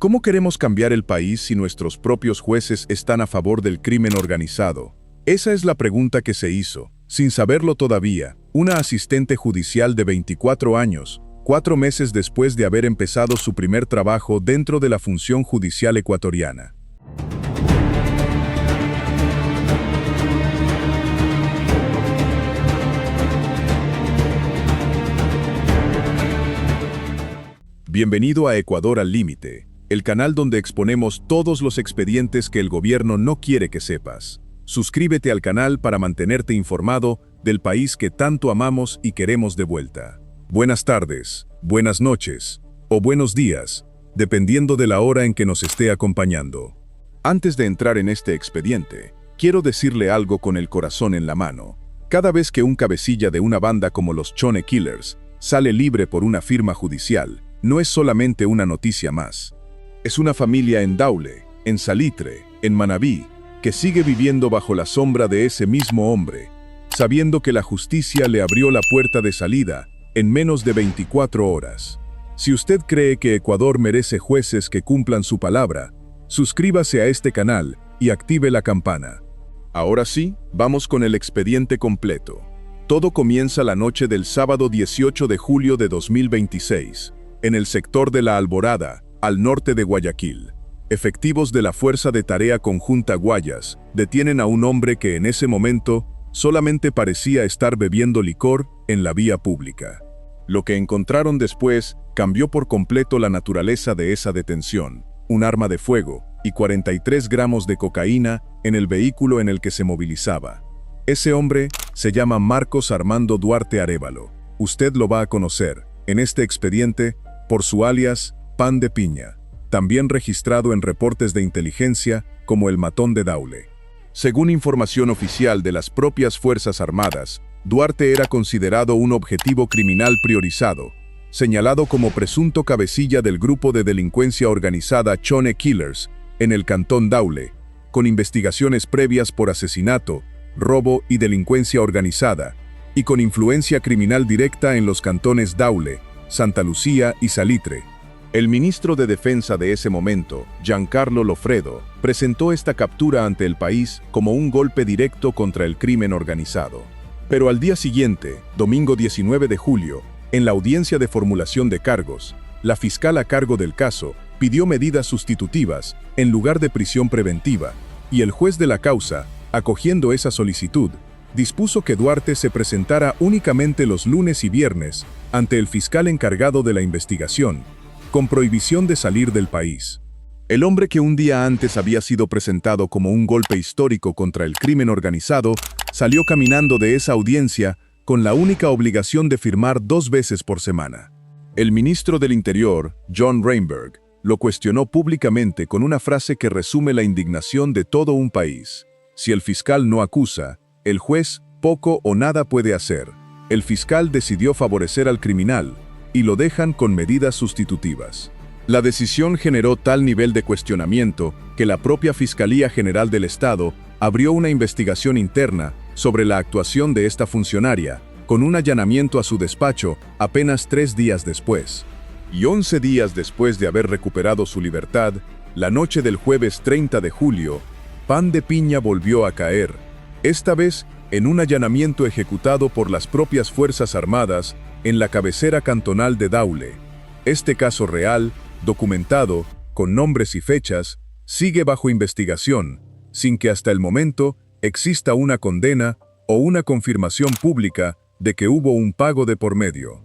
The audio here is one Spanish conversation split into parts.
¿Cómo queremos cambiar el país si nuestros propios jueces están a favor del crimen organizado? Esa es la pregunta que se hizo, sin saberlo todavía, una asistente judicial de 24 años, 4 meses después de haber empezado su primer trabajo dentro de la función judicial ecuatoriana. Bienvenido a Ecuador al Límite, el canal donde exponemos todos los expedientes que el gobierno no quiere que sepas. Suscríbete al canal para mantenerte informado del país que tanto amamos y queremos de vuelta. Buenas tardes, buenas noches o buenos días, dependiendo de la hora en que nos esté acompañando. Antes de entrar en este expediente, quiero decirle algo con el corazón en la mano. Cada vez que un cabecilla de una banda como los Chone Killers sale libre por una firma judicial, no es solamente una noticia más. Es una familia en Daule, en Salitre, en Manabí, que sigue viviendo bajo la sombra de ese mismo hombre, sabiendo que la justicia le abrió la puerta de salida en menos de 24 horas. Si usted cree que Ecuador merece jueces que cumplan su palabra, suscríbase a este canal y active la campana. Ahora sí, vamos con el expediente completo. Todo comienza la noche del sábado 18 de julio de 2026. En el sector de La Alborada, al norte de Guayaquil. Efectivos de la Fuerza de Tarea Conjunta Guayas detienen a un hombre que en ese momento solamente parecía estar bebiendo licor en la vía pública. Lo que encontraron después cambió por completo la naturaleza de esa detención: un arma de fuego y 43 gramos de cocaína en el vehículo en el que se movilizaba. Ese hombre se llama Marcos Armando Duarte Arévalo. Usted lo va a conocer en este expediente por su alias Pan de Piña, también registrado en reportes de inteligencia como el Matón de Daule. Según información oficial de las propias Fuerzas Armadas, Duarte era considerado un objetivo criminal priorizado, señalado como presunto cabecilla del grupo de delincuencia organizada Chone Killers en el cantón Daule, con investigaciones previas por asesinato, robo y delincuencia organizada, y con influencia criminal directa en los cantones Daule, Santa Lucía y Salitre. El ministro de Defensa de ese momento, Giancarlo Lofredo, presentó esta captura ante el país como un golpe directo contra el crimen organizado. Pero al día siguiente, domingo 19 de julio, en la audiencia de formulación de cargos, la fiscal a cargo del caso pidió medidas sustitutivas en lugar de prisión preventiva, y el juez de la causa, acogiendo esa solicitud, dispuso que Duarte se presentara únicamente los lunes y viernes ante el fiscal encargado de la investigación, con prohibición de salir del país. El hombre que un día antes había sido presentado como un golpe histórico contra el crimen organizado, salió caminando de esa audiencia con la única obligación de firmar 2 veces por semana. El ministro del Interior, John Reinberg, lo cuestionó públicamente con una frase que resume la indignación de todo un país: si el fiscal no acusa, el juez poco o nada puede hacer. El fiscal decidió favorecer al criminal y lo dejan con medidas sustitutivas. La decisión generó tal nivel de cuestionamiento que la propia Fiscalía General del Estado abrió una investigación interna sobre la actuación de esta funcionaria, con un allanamiento a su despacho apenas 3 días después. Y 11 días después de haber recuperado su libertad, la noche del jueves 30 de julio, Pan de Piña volvió a caer, esta vez en un allanamiento ejecutado por las propias Fuerzas Armadas en la cabecera cantonal de Daule. Este caso real, documentado, con nombres y fechas, sigue bajo investigación, sin que hasta el momento exista una condena o una confirmación pública de que hubo un pago de por medio.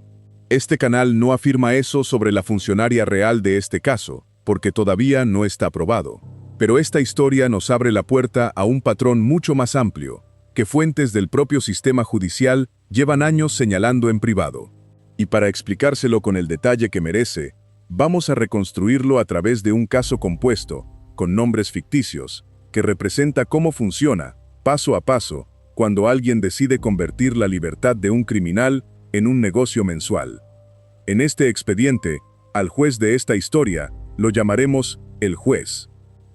Este canal no afirma eso sobre la funcionaria real de este caso, porque todavía no está probado. Pero esta historia nos abre la puerta a un patrón mucho más amplio, que fuentes del propio sistema judicial llevan años señalando en privado. Y para explicárselo con el detalle que merece, vamos a reconstruirlo a través de un caso compuesto, con nombres ficticios, que representa cómo funciona, paso a paso, cuando alguien decide convertir la libertad de un criminal en un negocio mensual. En este expediente, al juez de esta historia lo llamaremos el juez.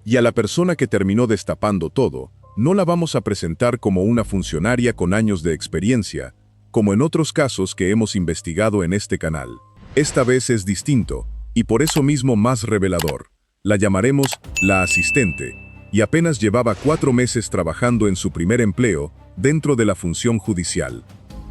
Y a la persona que terminó destapando todo, no la vamos a presentar como una funcionaria con años de experiencia, como en otros casos que hemos investigado en este canal. Esta vez es distinto, y por eso mismo más revelador. La llamaremos la asistente, y apenas llevaba 4 meses trabajando en su primer empleo dentro de la función judicial.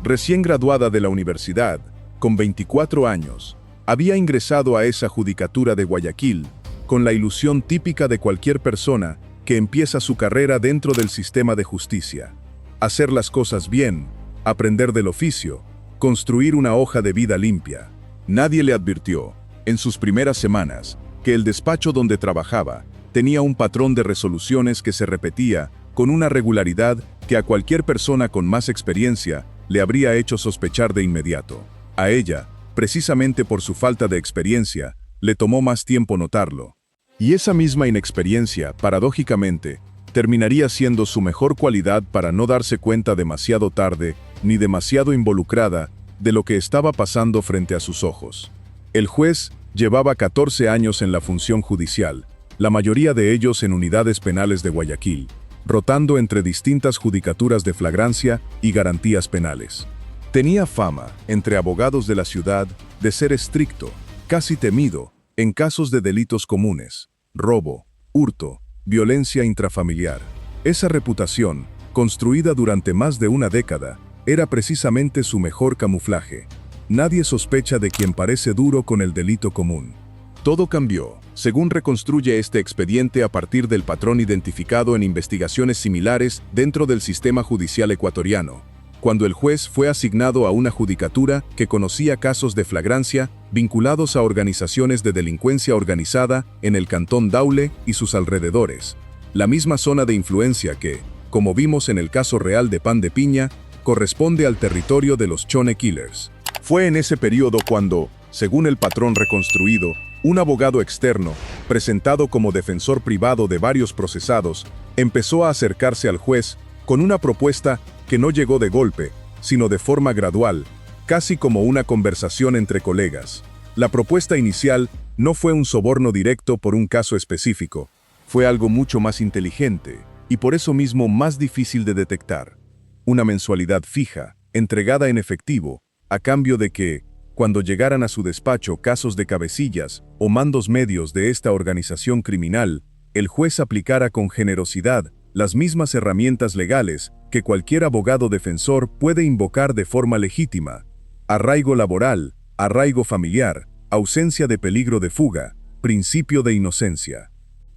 Recién graduada de la universidad, con 24 años, había ingresado a esa judicatura de Guayaquil con la ilusión típica de cualquier persona que empieza su carrera dentro del sistema de justicia. Hacer las cosas bien, aprender del oficio, construir una hoja de vida limpia. Nadie le advirtió, en sus primeras semanas, que el despacho donde trabajaba tenía un patrón de resoluciones que se repetía con una regularidad que a cualquier persona con más experiencia le habría hecho sospechar de inmediato. A ella, precisamente por su falta de experiencia, le tomó más tiempo notarlo. Y esa misma inexperiencia, paradójicamente, terminaría siendo su mejor cualidad para no darse cuenta demasiado tarde ni demasiado involucrada de lo que estaba pasando frente a sus ojos. El juez llevaba 14 años en la función judicial, la mayoría de ellos en unidades penales de Guayaquil, rotando entre distintas judicaturas de flagrancia y garantías penales. Tenía fama, entre abogados de la ciudad, de ser estricto, casi temido, en casos de delitos comunes, robo, hurto, violencia intrafamiliar. Esa reputación, construida durante más de una década, era precisamente su mejor camuflaje. Nadie sospecha de quien parece duro con el delito común. Todo cambió, según reconstruye este expediente a partir del patrón identificado en investigaciones similares dentro del sistema judicial ecuatoriano, cuando el juez fue asignado a una judicatura que conocía casos de flagrancia vinculados a organizaciones de delincuencia organizada en el cantón Daule y sus alrededores, la misma zona de influencia que, como vimos en el caso real de Pan de Piña, corresponde al territorio de los Chone Killers. Fue en ese periodo cuando, según el patrón reconstruido, un abogado externo, presentado como defensor privado de varios procesados, empezó a acercarse al juez con una propuesta que no llegó de golpe, sino de forma gradual, casi como una conversación entre colegas. La propuesta inicial no fue un soborno directo por un caso específico, fue algo mucho más inteligente y por eso mismo más difícil de detectar. Una mensualidad fija, entregada en efectivo, a cambio de que, cuando llegaran a su despacho casos de cabecillas o mandos medios de esta organización criminal, el juez aplicara con generosidad las mismas herramientas legales que cualquier abogado defensor puede invocar de forma legítima: arraigo laboral, arraigo familiar, ausencia de peligro de fuga, principio de inocencia.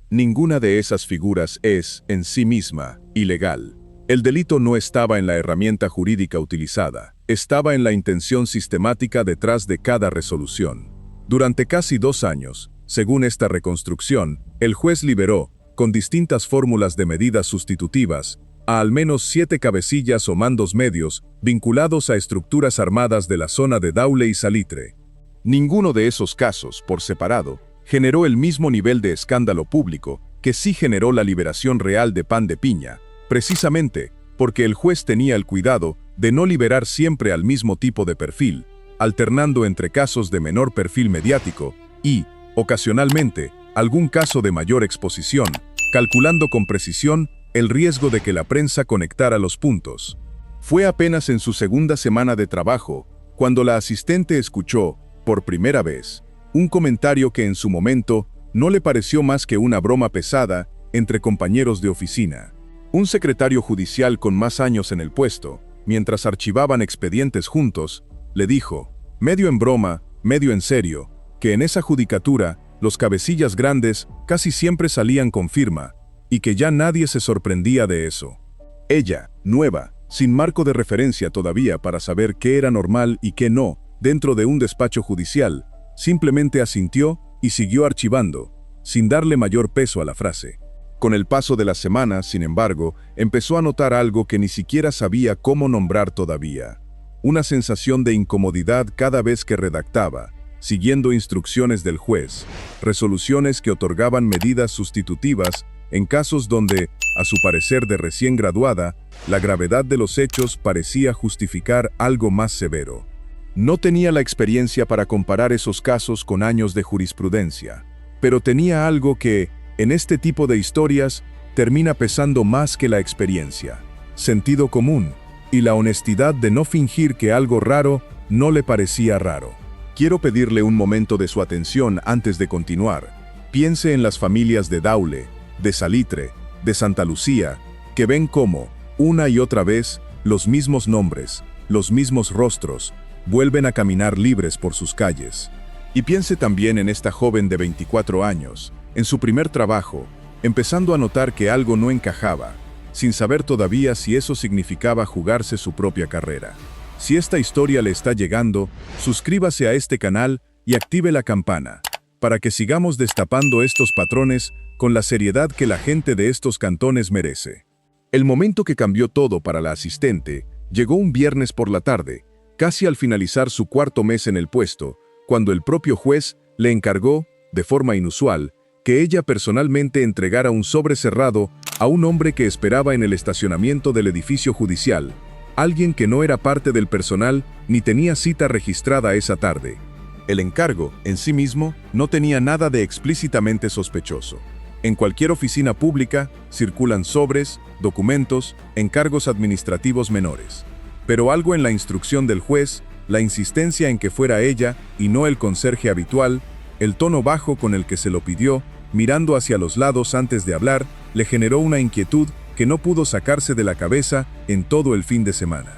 Ninguna de esas figuras es, en sí misma, ilegal. El delito no estaba en la herramienta jurídica utilizada, estaba en la intención sistemática detrás de cada resolución. Durante casi 2 años, según esta reconstrucción, el juez liberó, con distintas fórmulas de medidas sustitutivas, a al menos 7 cabecillas o mandos medios vinculados a estructuras armadas de la zona de Daule y Salitre. Ninguno de esos casos, por separado, generó el mismo nivel de escándalo público que sí generó la liberación real de Pan de Piña, precisamente porque el juez tenía el cuidado de no liberar siempre al mismo tipo de perfil, alternando entre casos de menor perfil mediático y, ocasionalmente, algún caso de mayor exposición, calculando con precisión el riesgo de que la prensa conectara los puntos. Fue apenas en su segunda semana de trabajo cuando la asistente escuchó, por primera vez, un comentario que en su momento no le pareció más que una broma pesada entre compañeros de oficina. Un secretario judicial con más años en el puesto, mientras archivaban expedientes juntos, le dijo, medio en broma, medio en serio, que en esa judicatura los cabecillas grandes casi siempre salían con firma, y que ya nadie se sorprendía de eso. Ella, nueva, sin marco de referencia todavía para saber qué era normal y qué no, dentro de un despacho judicial, simplemente asintió y siguió archivando, sin darle mayor peso a la frase. Con el paso de las semanas, sin embargo, empezó a notar algo que ni siquiera sabía cómo nombrar todavía. Una sensación de incomodidad cada vez que redactaba, siguiendo instrucciones del juez, resoluciones que otorgaban medidas sustitutivas en casos donde, a su parecer de recién graduada, la gravedad de los hechos parecía justificar algo más severo. No tenía la experiencia para comparar esos casos con años de jurisprudencia, pero tenía algo que, en este tipo de historias, termina pesando más que la experiencia: sentido común y la honestidad de no fingir que algo raro no le parecía raro. Quiero pedirle un momento de su atención antes de continuar, Piense en las familias de Daule, de Salitre, de Santa Lucía, que ven cómo, una y otra vez, los mismos nombres, los mismos rostros, vuelven a caminar libres por sus calles. Y piense también en esta joven de 24 años, en su primer trabajo, empezando a notar que algo no encajaba, sin saber todavía si eso significaba jugarse su propia carrera. Si esta historia le está llegando, suscríbase a este canal y active la campana, para que sigamos destapando estos patrones con la seriedad que la gente de estos cantones merece. El momento que cambió todo para la asistente llegó un viernes por la tarde, casi al finalizar su cuarto mes en el puesto, cuando el propio juez le encargó, de forma inusual, que ella personalmente entregara un sobre cerrado a un hombre que esperaba en el estacionamiento del edificio judicial, alguien que no era parte del personal ni tenía cita registrada esa tarde. El encargo, en sí mismo, no tenía nada de explícitamente sospechoso. En cualquier oficina pública circulan sobres, documentos, encargos administrativos menores. Pero algo en la instrucción del juez, la insistencia en que fuera ella y no el conserje habitual, el tono bajo con el que se lo pidió, mirando hacia los lados antes de hablar, le generó una inquietud que no pudo sacarse de la cabeza en todo el fin de semana.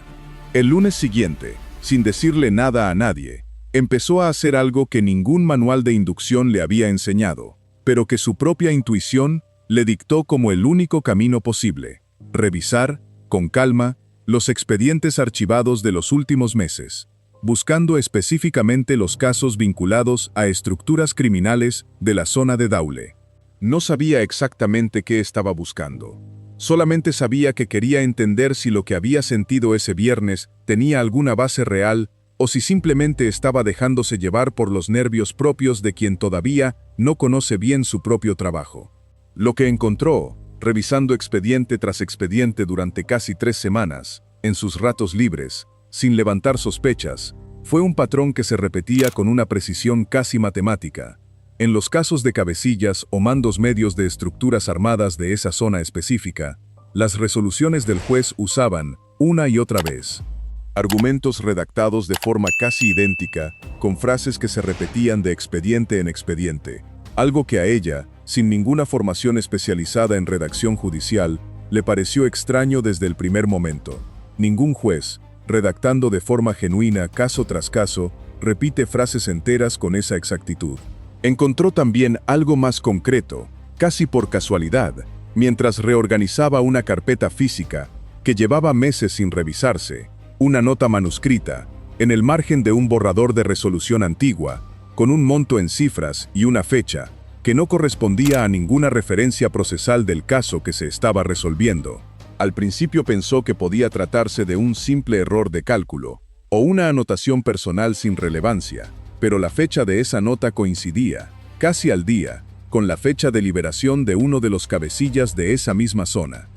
El lunes siguiente, sin decirle nada a nadie, empezó a hacer algo que ningún manual de inducción le había enseñado, pero que su propia intuición le dictó como el único camino posible: revisar, con calma, los expedientes archivados de los últimos meses, buscando específicamente los casos vinculados a estructuras criminales de la zona de Daule. No sabía exactamente qué estaba buscando. Solamente sabía que quería entender si lo que había sentido ese viernes tenía alguna base real o si simplemente estaba dejándose llevar por los nervios propios de quien todavía no conoce bien su propio trabajo. Lo que encontró, revisando expediente tras expediente durante casi 3 semanas, en sus ratos libres, sin levantar sospechas, fue un patrón que se repetía con una precisión casi matemática. En los casos de cabecillas o mandos medios de estructuras armadas de esa zona específica, las resoluciones del juez usaban, una y otra vez, argumentos redactados de forma casi idéntica, con frases que se repetían de expediente en expediente, algo que a ella, sin ninguna formación especializada en redacción judicial, le pareció extraño desde el primer momento. Ningún juez, redactando de forma genuina caso tras caso, repite frases enteras con esa exactitud. Encontró también algo más concreto, casi por casualidad, mientras reorganizaba una carpeta física que llevaba meses sin revisarse, una nota manuscrita, en el margen de un borrador de resolución antigua, con un monto en cifras y una fecha, que no correspondía a ninguna referencia procesal del caso que se estaba resolviendo. Al principio pensó que podía tratarse de un simple error de cálculo, o una anotación personal sin relevancia, pero la fecha de esa nota coincidía, casi al día, con la fecha de liberación de uno de los cabecillas de esa misma zona.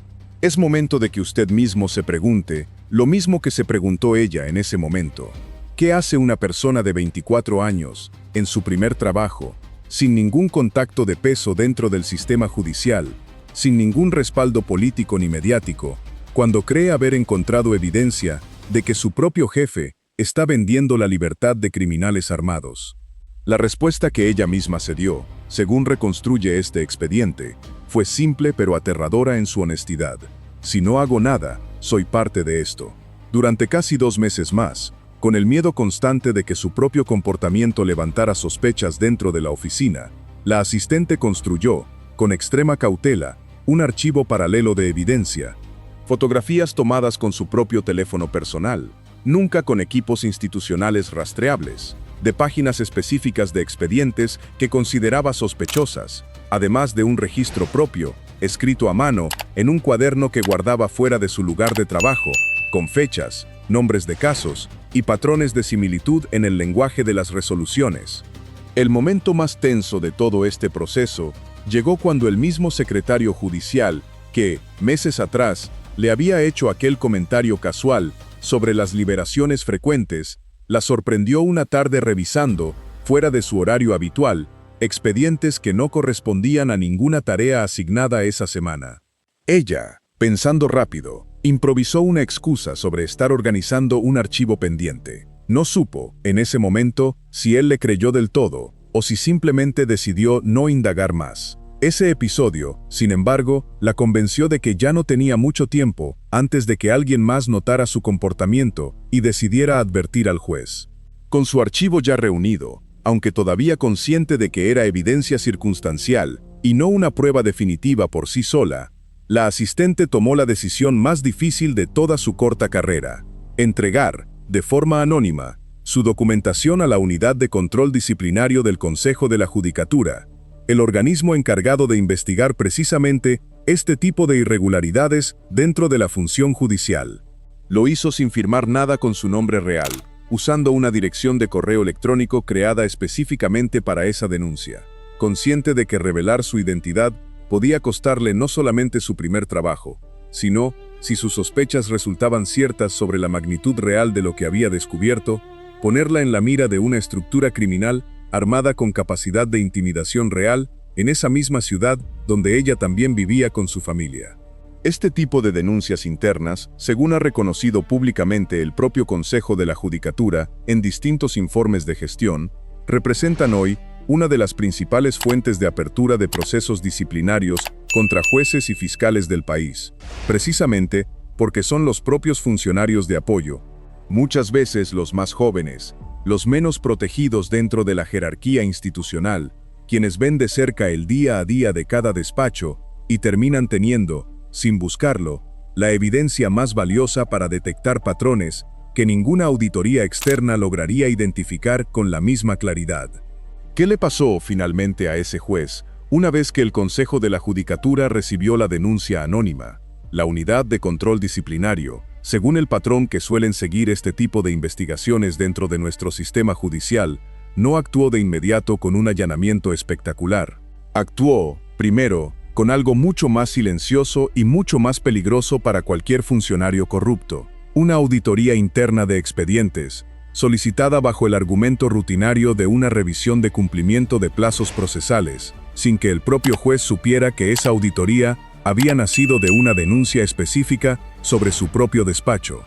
Es momento de que usted mismo se pregunte lo mismo que se preguntó ella en ese momento. ¿Qué hace una persona de 24 años, en su primer trabajo, sin ningún contacto de peso dentro del sistema judicial, sin ningún respaldo político ni mediático, cuando cree haber encontrado evidencia de que su propio jefe está vendiendo la libertad de criminales armados? La respuesta que ella misma se dio, según reconstruye este expediente, fue simple pero aterradora en su honestidad. Si no hago nada, soy parte de esto. Durante casi 2 meses más, con el miedo constante de que su propio comportamiento levantara sospechas dentro de la oficina, la asistente construyó, con extrema cautela, un archivo paralelo de evidencia. Fotografías tomadas con su propio teléfono personal, nunca con equipos institucionales rastreables, de páginas específicas de expedientes que consideraba sospechosas, además de un registro propio, escrito a mano, en un cuaderno que guardaba fuera de su lugar de trabajo, con fechas, nombres de casos y patrones de similitud en el lenguaje de las resoluciones. El momento más tenso de todo este proceso llegó cuando el mismo secretario judicial, que, meses atrás, le había hecho aquel comentario casual sobre las liberaciones frecuentes, la sorprendió una tarde revisando, fuera de su horario habitual, expedientes que no correspondían a ninguna tarea asignada esa semana. Ella, pensando rápido, improvisó una excusa sobre estar organizando un archivo pendiente. No supo, en ese momento, si él le creyó del todo, o si simplemente decidió no indagar más. Ese episodio, sin embargo, la convenció de que ya no tenía mucho tiempo antes de que alguien más notara su comportamiento y decidiera advertir al juez. Con su archivo ya reunido, aunque todavía consciente de que era evidencia circunstancial y no una prueba definitiva por sí sola, la asistente tomó la decisión más difícil de toda su corta carrera: entregar, de forma anónima, su documentación a la Unidad de Control Disciplinario del Consejo de la Judicatura, el organismo encargado de investigar precisamente este tipo de irregularidades dentro de la función judicial. Lo hizo sin firmar nada con su nombre real, usando una dirección de correo electrónico creada específicamente para esa denuncia, consciente de que revelar su identidad podía costarle no solamente su primer trabajo, sino, si sus sospechas resultaban ciertas sobre la magnitud real de lo que había descubierto, ponerla en la mira de una estructura criminal armada con capacidad de intimidación real en esa misma ciudad donde ella también vivía con su familia. Este tipo de denuncias internas, según ha reconocido públicamente el propio Consejo de la Judicatura en distintos informes de gestión, representan hoy una de las principales fuentes de apertura de procesos disciplinarios contra jueces y fiscales del país, precisamente porque son los propios funcionarios de apoyo, muchas veces los más jóvenes, los menos protegidos dentro de la jerarquía institucional, quienes ven de cerca el día a día de cada despacho y terminan teniendo, sin buscarlo, la evidencia más valiosa para detectar patrones que ninguna auditoría externa lograría identificar con la misma claridad. ¿Qué le pasó finalmente a ese juez una vez que el Consejo de la Judicatura recibió la denuncia anónima? La Unidad de Control Disciplinario, según el patrón que suelen seguir este tipo de investigaciones dentro de nuestro sistema judicial, no actuó de inmediato con un allanamiento espectacular. Actuó, primero, con algo mucho más silencioso y mucho más peligroso para cualquier funcionario corrupto: una auditoría interna de expedientes, solicitada bajo el argumento rutinario de una revisión de cumplimiento de plazos procesales, sin que el propio juez supiera que esa auditoría había nacido de una denuncia específica sobre su propio despacho.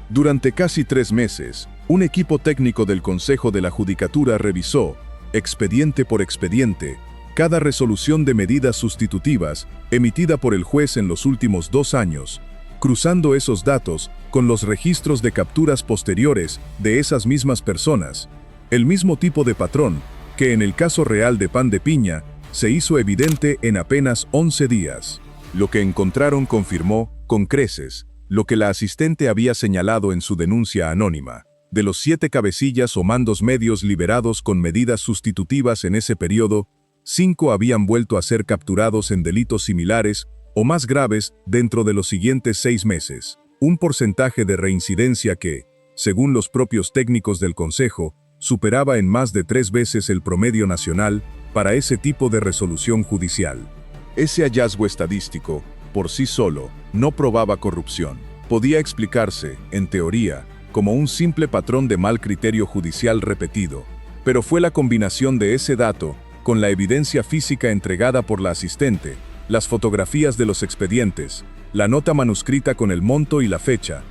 Durante casi 3 meses, un equipo técnico del Consejo de la Judicatura revisó, expediente por expediente, cada resolución de medidas sustitutivas emitida por el juez en los últimos 2 años, cruzando esos datos con los registros de capturas posteriores de esas mismas personas, el mismo tipo de patrón que en el caso real de Pan de Piña se hizo evidente en apenas 11 días. Lo que encontraron confirmó, con creces, lo que la asistente había señalado en su denuncia anónima: de los 7 cabecillas o mandos medios liberados con medidas sustitutivas en ese periodo, 5 habían vuelto a ser capturados en delitos similares o más graves dentro de los siguientes 6 meses, un porcentaje de reincidencia que, según los propios técnicos del Consejo, superaba en más de 3 veces el promedio nacional para ese tipo de resolución judicial. Ese hallazgo estadístico, por sí solo, no probaba corrupción. Podía explicarse, en teoría, como un simple patrón de mal criterio judicial repetido, pero fue la combinación de ese dato con la evidencia física entregada por la asistente, las fotografías de los expedientes, la nota manuscrita con el monto y la fecha,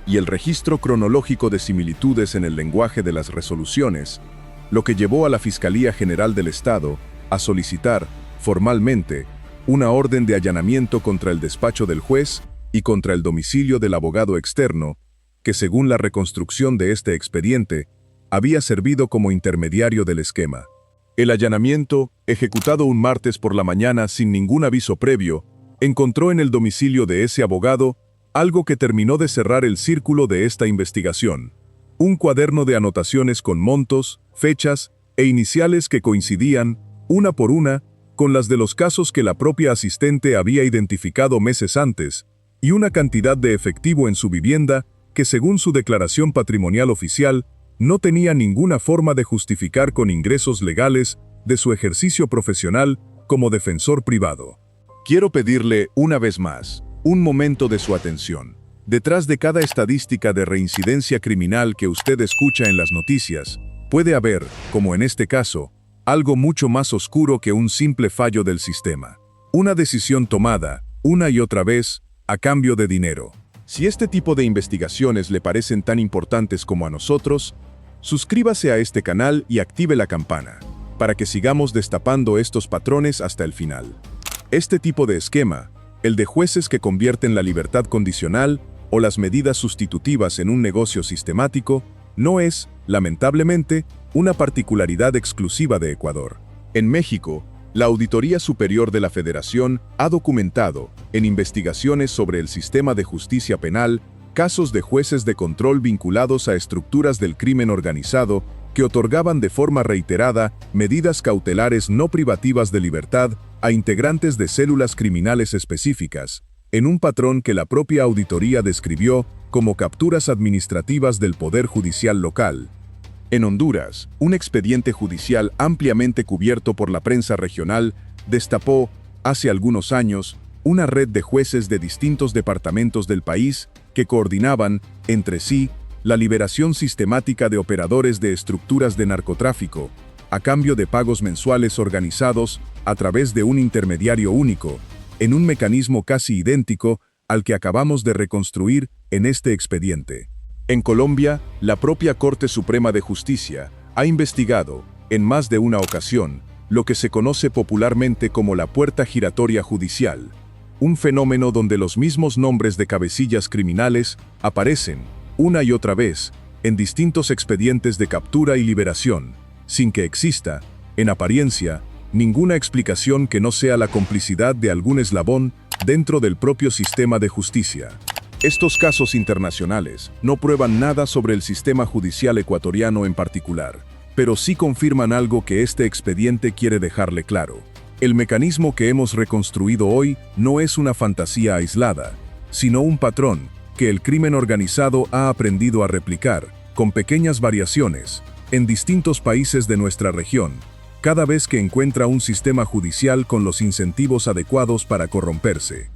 y el registro cronológico de similitudes en el lenguaje de las resoluciones, lo que llevó a la Fiscalía General del Estado a solicitar, formalmente, una orden de allanamiento contra el despacho del juez y contra el domicilio del abogado externo, que según la reconstrucción de este expediente, había servido como intermediario del esquema. El allanamiento, ejecutado un martes por la mañana sin ningún aviso previo, encontró en el domicilio de ese abogado algo que terminó de cerrar el círculo de esta investigación: un cuaderno de anotaciones con montos, fechas e iniciales que coincidían, una por una, con las de los casos que la propia asistente había identificado meses antes, y una cantidad de efectivo en su vivienda que, según su declaración patrimonial oficial, no tenía ninguna forma de justificar con ingresos legales de su ejercicio profesional como defensor privado. Quiero pedirle, una vez más, un momento de su atención. Detrás de cada estadística de reincidencia criminal que usted escucha en las noticias, puede haber, como en este caso, algo mucho más oscuro que un simple fallo del sistema. Una decisión tomada, una y otra vez, a cambio de dinero. Si este tipo de investigaciones le parecen tan importantes como a nosotros, suscríbase a este canal y active la campana. para que sigamos destapando estos patrones hasta el final. Este tipo de esquema, el de jueces que convierten la libertad condicional o las medidas sustitutivas en un negocio sistemático, no es, lamentablemente, una particularidad exclusiva de Ecuador. En México, la Auditoría Superior de la Federación ha documentado, en investigaciones sobre el sistema de justicia penal, casos de jueces de control vinculados a estructuras del crimen organizado que otorgaban de forma reiterada medidas cautelares no privativas de libertad a integrantes de células criminales específicas, en un patrón que la propia auditoría describió como capturas administrativas del Poder Judicial local. En Honduras, un expediente judicial ampliamente cubierto por la prensa regional destapó, hace algunos años, una red de jueces de distintos departamentos del país que coordinaban, entre sí, la liberación sistemática de operadores de estructuras de narcotráfico, a cambio de pagos mensuales organizados a través de un intermediario único, en un mecanismo casi idéntico al que acabamos de reconstruir en este expediente. En Colombia, la propia Corte Suprema de Justicia ha investigado, en más de una ocasión, lo que se conoce popularmente como la puerta giratoria judicial, un fenómeno donde los mismos nombres de cabecillas criminales aparecen, una y otra vez, en distintos expedientes de captura y liberación, sin que exista, en apariencia, ninguna explicación que no sea la complicidad de algún eslabón dentro del propio sistema de justicia. Estos casos internacionales no prueban nada sobre el sistema judicial ecuatoriano en particular, pero sí confirman algo que este expediente quiere dejarle claro. El mecanismo que hemos reconstruido hoy no es una fantasía aislada, sino un patrón que el crimen organizado ha aprendido a replicar, con pequeñas variaciones, en distintos países de nuestra región, cada vez que encuentra un sistema judicial con los incentivos adecuados para corromperse.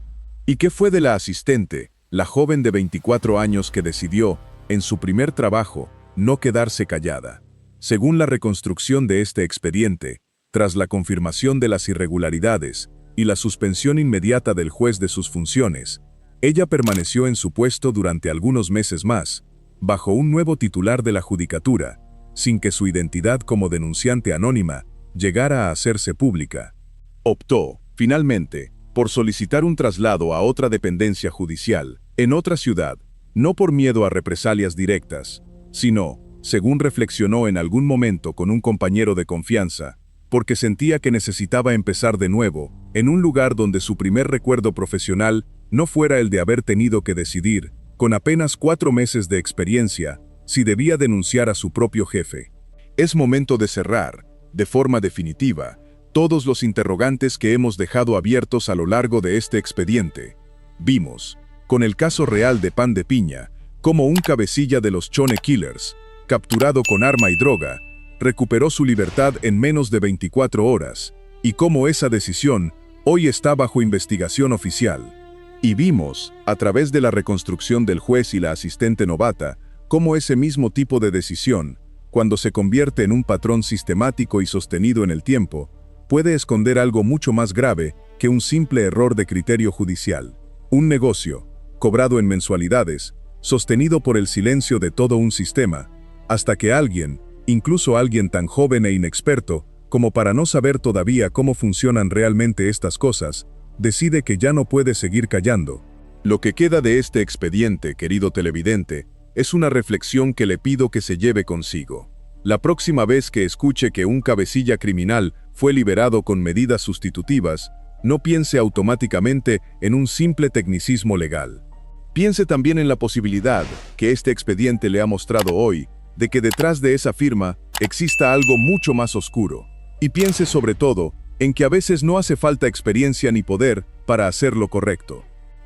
¿Y qué fue de la asistente, la joven de 24 años que decidió, en su primer trabajo, no quedarse callada? Según la reconstrucción de este expediente, tras la confirmación de las irregularidades y la suspensión inmediata del juez de sus funciones, ella permaneció en su puesto durante algunos meses más, bajo un nuevo titular de la judicatura, sin que su identidad como denunciante anónima llegara a hacerse pública. Optó, finalmente, por solicitar un traslado a otra dependencia judicial, en otra ciudad, no por miedo a represalias directas, sino, según reflexionó en algún momento con un compañero de confianza, porque sentía que necesitaba empezar de nuevo, en un lugar donde su primer recuerdo profesional no fuera el de haber tenido que decidir, con apenas 4 meses de experiencia, si debía denunciar a su propio jefe. Es momento de cerrar, de forma definitiva, todos los interrogantes que hemos dejado abiertos a lo largo de este expediente. Vimos, con el caso real de Pan de Piña, cómo un cabecilla de los Chone Killers, capturado con arma y droga, recuperó su libertad en menos de 24 horas, y cómo esa decisión hoy está bajo investigación oficial. Y vimos, a través de la reconstrucción del juez y la asistente novata, cómo ese mismo tipo de decisión, cuando se convierte en un patrón sistemático y sostenido en el tiempo, puede esconder algo mucho más grave que un simple error de criterio judicial. Un negocio, cobrado en mensualidades, sostenido por el silencio de todo un sistema, hasta que alguien, incluso alguien tan joven e inexperto, como para no saber todavía cómo funcionan realmente estas cosas, decide que ya no puede seguir callando. Lo que queda de este expediente, querido televidente, es una reflexión que le pido que se lleve consigo. La próxima vez que escuche que un cabecilla criminal fue liberado con medidas sustitutivas, no piense automáticamente en un simple tecnicismo legal. Piense también en la posibilidad, que este expediente le ha mostrado hoy, de que detrás de esa firma exista algo mucho más oscuro. Y piense sobre todo en que a veces no hace falta experiencia ni poder para hacer lo correcto.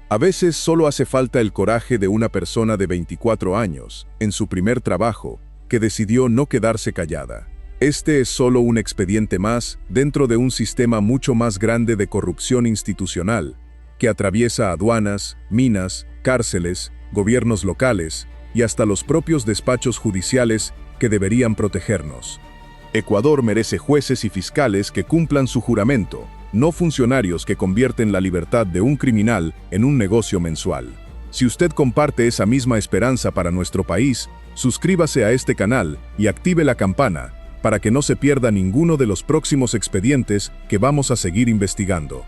A veces solo hace falta el coraje de una persona de 24 años, en su primer trabajo, que decidió no quedarse callada. Este es solo un expediente más dentro de un sistema mucho más grande de corrupción institucional, que atraviesa aduanas, minas, cárceles, gobiernos locales y hasta los propios despachos judiciales que deberían protegernos. Ecuador merece jueces y fiscales que cumplan su juramento, no funcionarios que convierten la libertad de un criminal en un negocio mensual. Si usted comparte esa misma esperanza para nuestro país, suscríbase a este canal y active la campana para que no se pierda ninguno de los próximos expedientes que vamos a seguir investigando.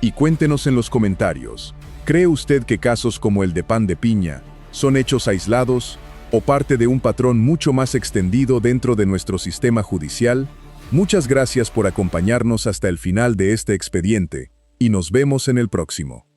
Y cuéntenos en los comentarios, ¿cree usted que casos como el de Pan de Piña son hechos aislados o parte de un patrón mucho más extendido dentro de nuestro sistema judicial? Muchas gracias por acompañarnos hasta el final de este expediente y nos vemos en el próximo.